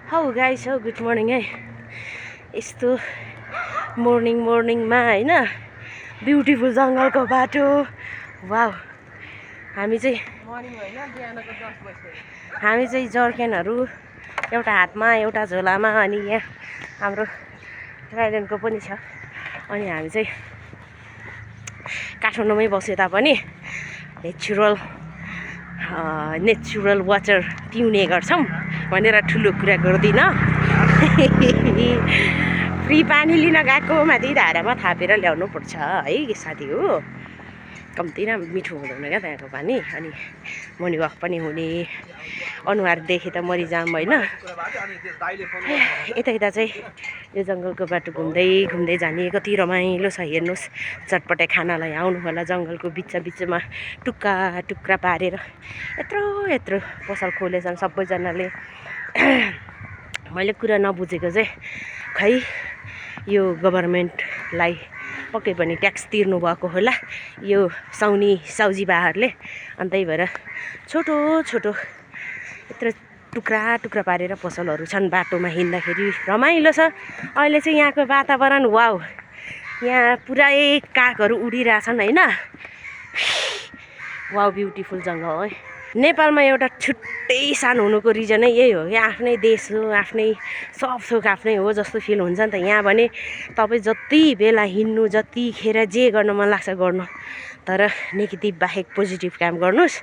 How guys हो good morning है। यस्तो मर्निङमा हैन ब्युटिफुल जङ्गलको बाटो। वाउ, हामी चाहिँ जर्किनहरू एउटा हातमा एउटा झोलामा, अनि यहाँ हाम्रो राइडेनको पनि छ। अनि हामी चाहिँ काठमाडौँमै बसे तापनि नेचुरल वाटर पिउने गर्छौँ भनेर ठुलो कुरा गर्दिनँ। फ्री पानी लिन गएको, माथि धारामा थापेर ल्याउनु पर्छ है साथी हो। कम्ती न मिठो हुँदैन क्या त्यहाँको पानी। अनि मर्निङ वाक पनि हुने, अनुहार देखे त मरिजाम होइन। यता चाहिँ यो जङ्गलको बाटो घुम्दै जाने कति रमाइलो छ। हेर्नुहोस्, चटपटे खानालाई आउनु होला। जङ्गलको बिचमा टुक्रा पारेर यत्रो पसल खोलेछन् सबैजनाले। मैले कुरा नबुझेको चाहिँ खै यो गभर्मेन्टलाई पक्कै पनि ट्याक्स तिर्नु भएको होला यो साउजीबाहरूले। अनि त्यही भएर छोटो यत्रो टुक्रा पारेर पसलहरू छन्। बाटोमा हिँड्दाखेरि रमाइलो छ। अहिले चाहिँ यहाँको वातावरण वाउ, यहाँ पुरै कागहरू उडिरहेछन् होइन। वाउ, ब्युटिफुल जङ्गल है। नेपालमा एउटा छुट्टै सान हुनुको रिजन नै यही हो। यहाँ आफ्नै देश हो, आफ्नै सब थोक आफ्नै हो जस्तो फिल हुन्छ नि त। यहाँ भने तपाईँ जति बेला हिँड्नु, जतिखेर जे गर्न मन लाग्छ गर्नु, तर नेगेटिभ बाहेक पोजिटिभ काम गर्नुहोस्,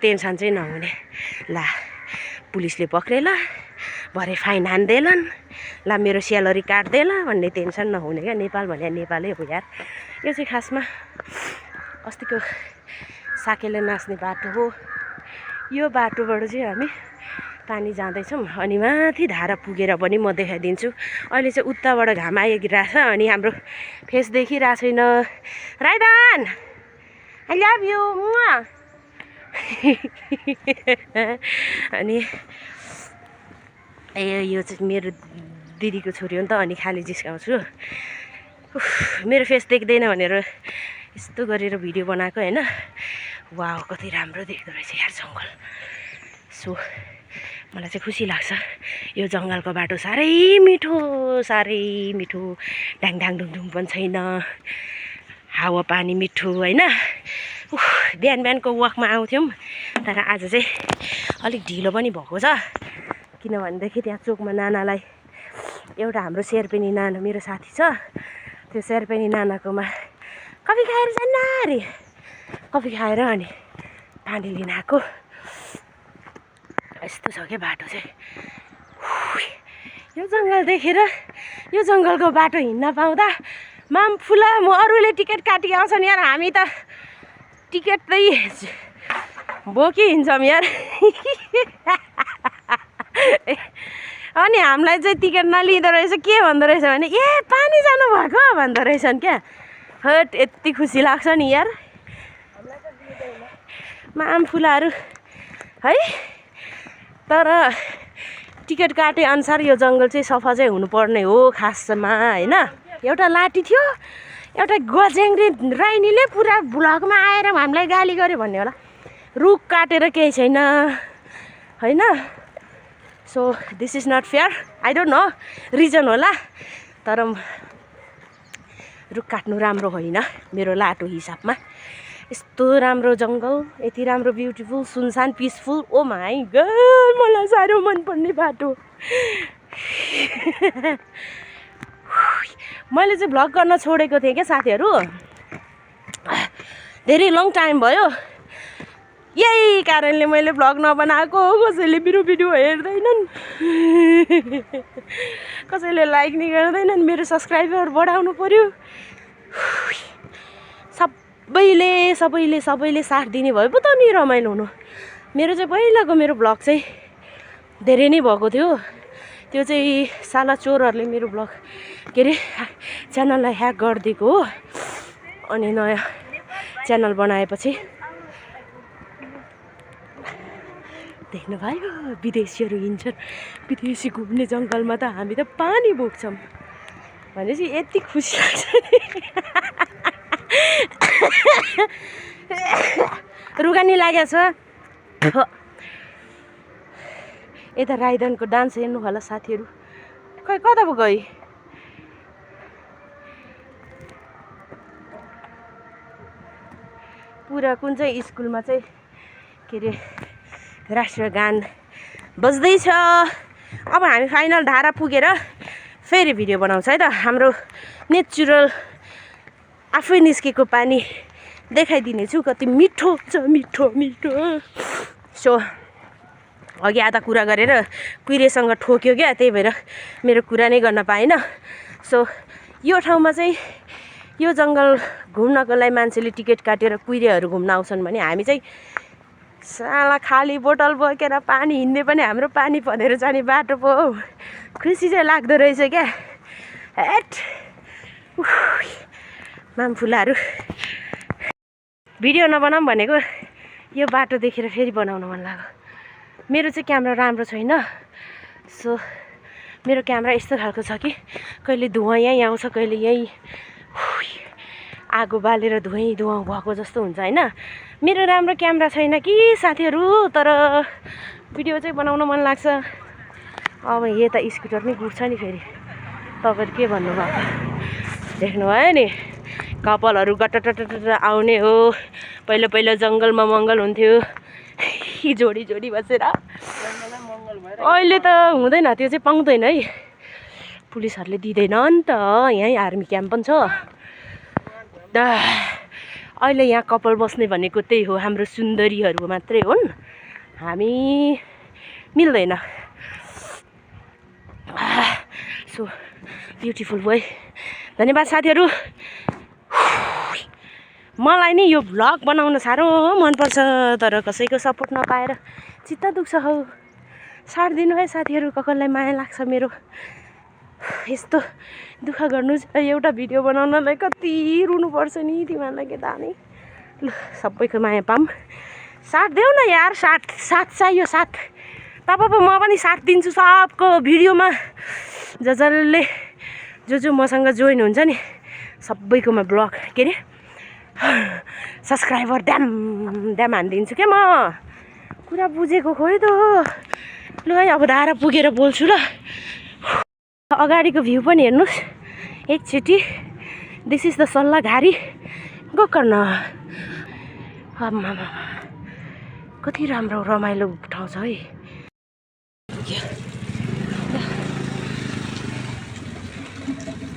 टेन्सन चाहिँ नहुने। ला पुलिसले पक्रेला, भरे फाइन हान्देलान्, ला मेरो स्यालेरी काट्देला भन्ने टेन्सन नहुने क्या। नेपाल भने नेपालै हो यार। यो चाहिँ खासमा अस्तिको साकेले नाच्ने बाटो हो। यो बाटोबाट चाहिँ हामी पानी जाँदैछौँ। अनि माथि धारा पुगेर पनि म देखाइदिन्छु। अहिले चाहिँ उताबाट घाम आइरहेछ अनि हाम्रो फेस देखिरहेको छैन। राइदान आई लभ यु। अनि यो चाहिँ मेरो दिदीको छोरी हो नि त, अनि खाली जिस्काउँछु। मेरो फेस देख्दैन भनेर यस्तो गरेर भिडियो बनाएको होइन। वाउ, कति राम्रो देख्दो रहेछ यार जङ्गल। सो मलाई चाहिँ खुसी लाग्छ। यो जङ्गलको बाटो साह्रै मिठो ढाङ ढुङ पनि छैन। हावा पानी मिठो होइन। बिहानको वकमा आउँथ्यौँ, तर आज चाहिँ अलिक ढिलो पनि भएको छ। किनभनेदेखि त्यहाँ चोकमा नानालाई एउटा हाम्रो शेर्पेनी नाना मेरो साथी छ, त्यो शेर्पेनी नानाकोमा कफी खाएर जान्न अरे। कफी खाएर अनि पानी लिन आएको। यस्तो छ क्या बाटो चाहिँ। यो जङ्गल देखेर यो जङ्गलको बाटो हिँड्न पाउँदा मामफुला। म अरूले टिकट काटी आउँछन् यार, हामी त टिकट चाहिँ बोकी हिँड्छौँ यार। अनि हामीलाई चाहिँ टिकट नलिँदो रहेछ। के भन्दो रहेछ भने ए पानी जानुभएको भन्दो रहेछन् क्या। हट, यति खुसी लाग्छ नि यार मामफुलाहरू है। तर टिकट काटे अनुसार यो जङ्गल चाहिँ सफा चाहिँ हुनुपर्ने हो खासमा होइन। एउटा लाठी थियो, एउटा गज्याङ्ग्रे राइनीले पुरा भ्लगमा आएर हामीलाई गाली गर्यो भन्ने होला। रुख काटेर केही छैन होइन। So this is not fair. I don't know reason होला, तर रुख काट्नु राम्रो होइन मेरो लाटो हिसाबमा। यस्तो राम्रो जङ्गल, यति राम्रो ब्युटिफुल, सुनसान, पिसफुल। ओ माई गड, मलाई साह्रो मनपर्ने बाटो। मैले चाहिँ भ्लग गर्न छोडेको थिएँ क्या साथीहरू, धेरै लङ टाइम भयो। यही कारणले मैले भ्लग नबनाएको। कसैले मेरो भिडियो हेर्दैनन्, कसैले लाइक नि गर्दैनन्। मेरो सब्सक्राइबर बढाउनु पर्यो। सबैले साथ दिने भए पो त नि रमाइलो हुनु। मेरो चाहिँ पहिलाको मेरो भ्लग चाहिँ धेरै नै भएको थियो। त्यो चाहिँ साला चोरहरूले मेरो भ्लग के अरे च्यानललाई ह्याक गरिदिएको हो। अनि नयाँ च्यानल बनाएपछि देख्नुभयो विदेशीहरू हिँड्छन्। विदेशी घुम्ने जङ्गलमा त हामी त पानी बोक्छौँ भनेपछि यति खुसी लाग्छ नि। रुगानी लागेको छ। यता राईदानको डान्स हेर्नु होला साथीहरू। खै कता पो गई? पुरा कुन चाहिँ स्कुलमा चाहिँ के अरे राष्ट्रिय गान बज्दैछ। अब हामी फाइनल धारा पुगेर फेरि भिडियो बनाउँछ है त। हाम्रो नेचुरल आफै निस्केको पानी देखाइदिनेछु, कति मिठो छ, मिठो मिठो। सो अघि आधा कुरा गरेर कुहिरेसँग ठोक्यो क्या, त्यही भएर मेरो कुरा नै गर्न पाएन। सो यो ठाउँमा चाहिँ यो जङ्गल घुम्नको लागि मान्छेले टिकट काटेर कुहिरेहरू घुम्न आउँछन् भने हामी चाहिँ साला खाली बोतल बोकेर पानी हिँड्ने पनि हाम्रो पानी परेर जाने बाटो पो हौ। खुसी चाहिँ लाग्दो रहेछ क्या। हेट मामफुलाहरू भिडियो नबनाऊँ भनेको यो बाटो देखेर फेरि बनाउन मन लाग्यो। मेरो चाहिँ क्यामेरा राम्रो छैन, सो मेरो क्यामेरा यस्तो खालको छ कि कहिले धुवाँ यहीँ आउँछ, कहिले यहीँ आगो बालेर धुवाँ भएको जस्तो हुन्छ होइन। मेरो राम्रो क्यामेरा छैन कि साथीहरू, तर भिडियो चाहिँ बनाउन मन लाग्छ। अब यता स्कुटर नै गुड्छ नि फेरि, तपाईँहरू के भन्नुभएको देख्नुभयो नि। कपालहरू गटटटट आउने हो। पहिला पहिला जङ्गलमा मङ्गल हुन्थ्यो जोडी जोडी बसेर, अहिले त हुँदैन, त्यो चाहिँ पाउँदैन है, पुलिसहरूले दिँदैन नि त। यहीँ आर्मी क्याम्प पनि छ। अहिले यहाँ कपाल बस्ने भनेको त्यही हो, हाम्रो सुन्दरीहरू मात्रै हुन्, हामी मिल्दैन। So beautiful boy. धन्यवाद साथीहरू। मलाई नि यो भ्लग बनाउन साह्रो मनपर्छ, तर कसैको सपोर्ट नपाएर चित्त दुख्छ हौ। साथ दिनु है साथीहरू, कसैलाई माया लाग्छ मेरो। यस्तो दुःख गर्नु एउटा भिडियो बनाउनलाई कति रुनुपर्छ नि तिमीहरूलाई, के दामी। ल सबैको माया पाऊँ, साथ देऊ न यार, साथ चाहियो, साथ। तपाईँ पो म पनि साथ दिन्छु सबको भिडियोमा। जसले जो मसँग जोइन हुन्छ नि सबैकोमा ब्लग के अरे सब्सक्राइबर ड्याम हानिदिन्छु क्या म। कुरा बुझेको खोइ त। लु है अब धारा पुगेर बोल्छु ल। अगाडिको भ्यू पनि हेर्नुहोस् एकचोटि। This is the Sallaghari Gokarna. आम्मा कति राम्रो रमाइलो ठाउँ छ है।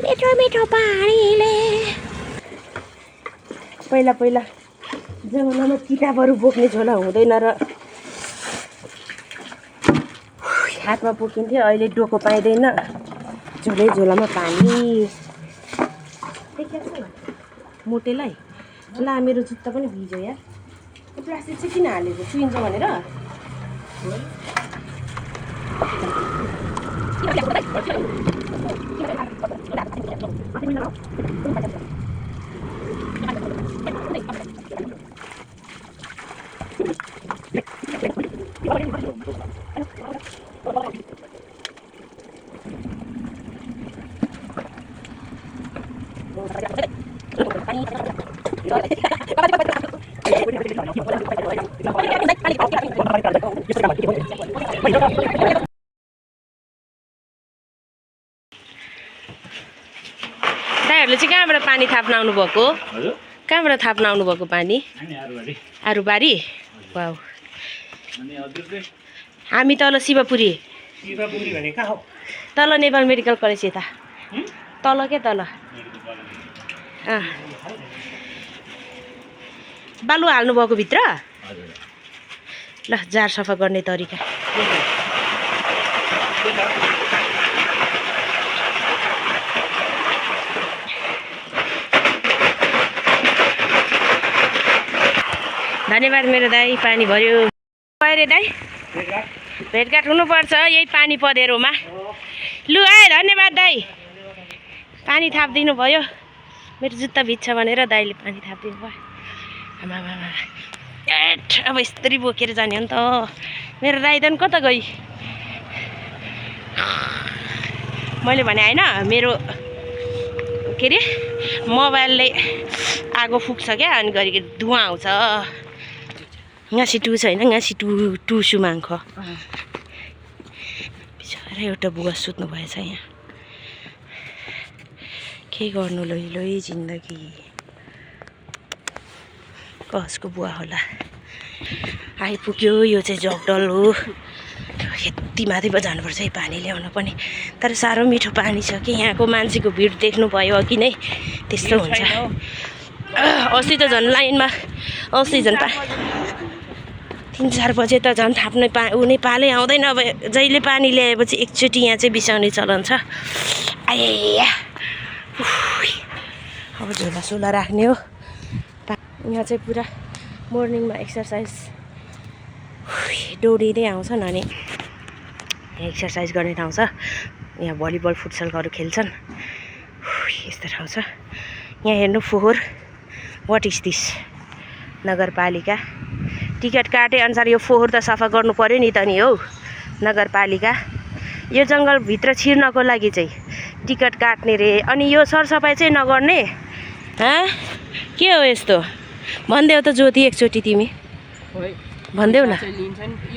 मिठो मिठो पानीले। पहिला पहिला जमानामा किताबहरू बोक्ने झोला हुँदैन र हातमा बोकिन्थ्यो, अहिले डोको पाइँदैन, झोलामा पानी। मोटेलाई ला मेरो जुत्ता पनि भिज्यो यार। प्लास्टिक चाहिँ किन हालेको, चुइन्छ भनेर? दाइहरूले चाहिँ कहाँबाट पानी थाप्न आउनु भएको? कहाँबाट थाप्न आउनु भएको पानी? आरुबारी। वाउ। हामी तल शिवपुरी। शिवपुरी भने कहाँ हो? तल नेपाल मेडिकल कलेज यता तल के तल। बालु हाल्नु भएको भित्र? ल जार सफा गर्ने तरिका। धन्यवाद मेरो दाई, पानी भर्यो। अरे दाई भेटघाट हुनुपर्छ यही पानी पँधेरोमा। लु है धन्यवाद दाई, पानी थापिदिनु भयो। मेरो जुत्ता भिज्छ भनेर दाइले पानी थापिदिनु भयो। आमामा एट अब यस्तरी बोकेर जाने हो नि त। मेरो राइदन कता गई? मैले भने होइन, मेरो के अरे मोबाइलले आगो फुक्छ क्या, अनि घरि धुवाँ आउँछ। गाँसी टु छैन, गाँसी टु सुमाङ्ख। र एउटा बुवा सुत्नु भएछ यहाँ। के गर्नु लोइ लोइ जिन्दगी, कसको बुवा होला। आइपुग्यो, यो चाहिँ जगडल हो। यति माथि पो जानुपर्छ है पानी ल्याउन पनि, तर साह्रो मिठो पानी छ कि यहाँको मान्छेको भिड देख्नु भयो अघि नै, त्यस्तो हुन्छ। अस्ति त झन् लाइनमा, अस्ति झन् 3-4 बजे त झन् थाप्ने पालै आउँदैन। अब जहिले पानी ल्याएपछि एकचोटि यहाँ चाहिँ बिसाउने चलन छ। आया अब झोलासोला राख्ने हो। यहाँ चाहिँ पुरा मर्निङमा एक्सर्साइज दौडिँदै आउँछन् अनि एक्सर्साइज गर्ने ठाउँ छ। यहाँ भलिबल फुटसलहरू खेल्छन्। यस्तो ठाउँ छ। यहाँ हेर्नु फोहोर, वाट इज दिस? नगरपालिका टिकट काटे अनुसार यो फोहोर त सफा गर्नु पर्यो नि त नि हौ नगरपालिका। यो जङ्गलभित्र छिर्नको लागि चाहिँ टिकट काट्ने रे, अनि यो सरसफाइ चाहिँ नगर्ने। के हो यस्तो? भनिदेऊ त ज्योति एकचोटि, तिमी भनिदेऊ न।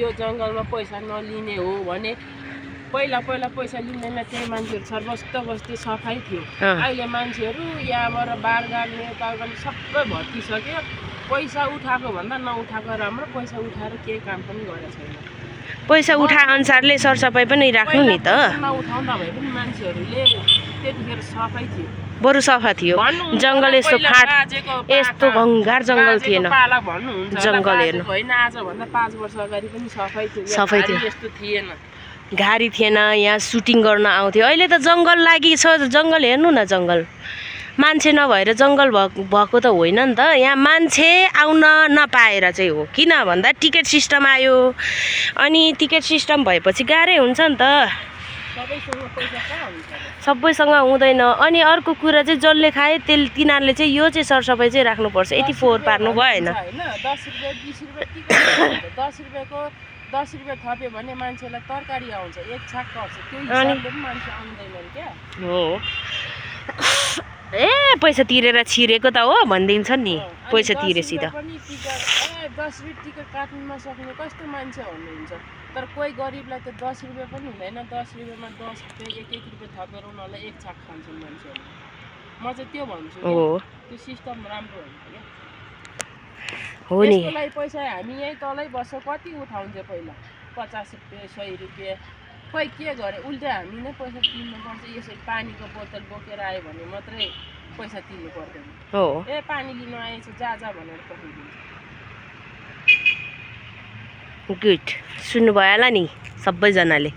यो जङ्गलमा पैसा नलिने हो भने पहिला पैसा लिँदैन, त्यही मान्छेहरू सर्वस्त बस्ती सफाइ थियो। अहिले मान्छेहरू यहाँबाट बार गाड्ने यताउता सबै भत्किसक्यो। पैसा उठाएको भन्दा नउठाएको राम्रो। पैसा उठाएर केही काम पनि गरेको छैन। पैसा उठा अनुसारले सरसफाइ पनि राख्नु नि त। नउठाउँदा भए पनि मान्छेहरूले त्यतिखेर सफाइ थियो, बरु सफा थियो। जङ्गल यस्तो यस्तो भङ्गार जङ्गल थिएन। जङ्गल हेर्नु होइन, आजभन्दा 5 वर्ष अगाडि पनि सफाइ थियो। यस्तो थिएन, गाडी थिएन। यहाँ सुटिङ गर्न आउँथ्यो। अहिले त जङ्गल लागि छ। जङ्गल हेर्नु न, जङ्गल मान्छे नभएर जङ्गल भएको त होइन नि त। यहाँ मान्छे आउन नपाएर चाहिँ हो। किन भन्दा टिकट सिस्टम आयो, अनि टिकट सिस्टम भएपछि गाह्रै हुन्छ नि त। सबैसँग हुँदैन। अनि अर्को कुरा चाहिँ जसले खाए तिनीहरूले चाहिँ यो चाहिँ सरसफाइ चाहिँ राख्नुपर्छ। यति फोहोर पार्नु भएन। 10 रुपियाँ थप्यो भने मान्छेलाई तरकारी आउँछ, एक छाक पर्छ। त्यो हिसाबले पनि मान्छे आउँदैनन् क्या। हो, ए पैसा तिरेर छिरेको त हो भनिदिन्छ नि। पैसा तिरेपछि त 10 रुपियाँ टिकट काट्नु नसक्ने कस्तो मान्छे हुनुहुन्छ। तर कोही गरिबलाई त 10 रुपियाँ पनि हुँदैन। 10 रुपियाँमा 10 रुपियाँ 1 रुपियाँ थपेर उनीहरूलाई एक छाक खान्छन् मान्छेहरू। म चाहिँ त्यो भन्छु, त्यो सिस्टम राम्रो हुन्छ क्या। हो नि, यसलाई पैसा हामी यहीँ तलै बस्छ, कति उठाउँछ पहिला 50 रुपियाँ 100 रुपियाँ। खोइ के गरे, उल्टा हामी नै पैसा तिर्नुपर्छ। यसरी पानीको बोतल बोकेर आयो भने मात्रै पैसा तिर्नु पर्दैन। हो, ए पानी लिनु आएछ जा भनेर पठाइदिन्छ। गुड, सुन्नुभयो होला नि सबैजनाले।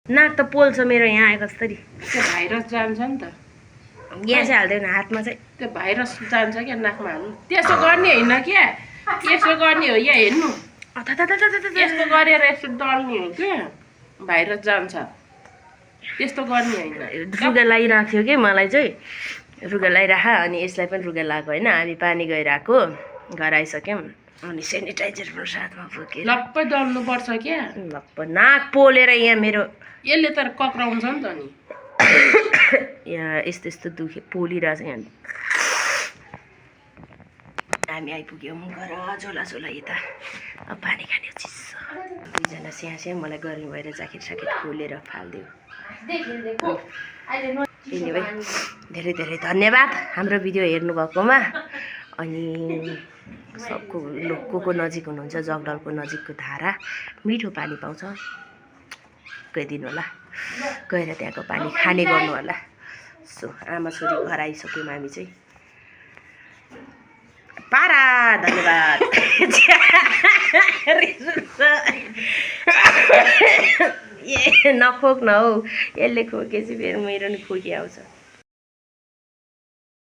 नाक त पोल्छ मेरो यहाँ आए कसरी। त्यो भाइरस जान्छ नि त। यहाँ चाहिँ हाल्दैन, हातमा चाहिँ। त्यो भाइरस जान्छ क्या नाकमा हाल्नु। त्यसो गर्ने होइन क्या, यसो गर्ने हो। यहाँ हेर्नु, यस्तो गरेर यस्तो दल्ने हो क्या, भाइरस जान्छ। त्यस्तो गर्ने होइन। रुगा लगाइरहेको थियो कि मलाई चाहिँ, रुगा लगाइराख। अनि यसलाई पनि रुगा लगाएको होइन। हामी पानी गइरहेको, घर आइसक्यौँ। अनि सेनिटाइजर पनि साथमा बोकेर लप्पै दल्नुपर्छ क्या। लप्प नाक पोलेर यहाँ मेरो यसले त कक्राउँछ नि त नि। यहाँ यस्तो यस्तो दुखे पोलिरहेछ यहाँ। हामी आइपुग्यौँ घर। झोला यता अब पानी खाने चिसो। दुईजना स्याहाँ मलाई गर्मी भएर ज्याकेट स्याकेट खोलेर फालिदियो। एनिवे धेरै धेरै धन्यवाद हाम्रो भिडियो हेर्नुभएकोमा। अनि को नजिक हुनुहुन्छ, जगडलको नजिकको धारा मिठो पानी पाउँछ, गइदिनु होला। गएर त्यहाँको पानी खाने गर्नु होला। सो आमा छोरी घर आइसक्यौँ हामी चाहिँ। पारा धन्यवाद। ए नखोक न हौ, यसले खोकेपछि फेरि मेरो नि खोकी आउँछ।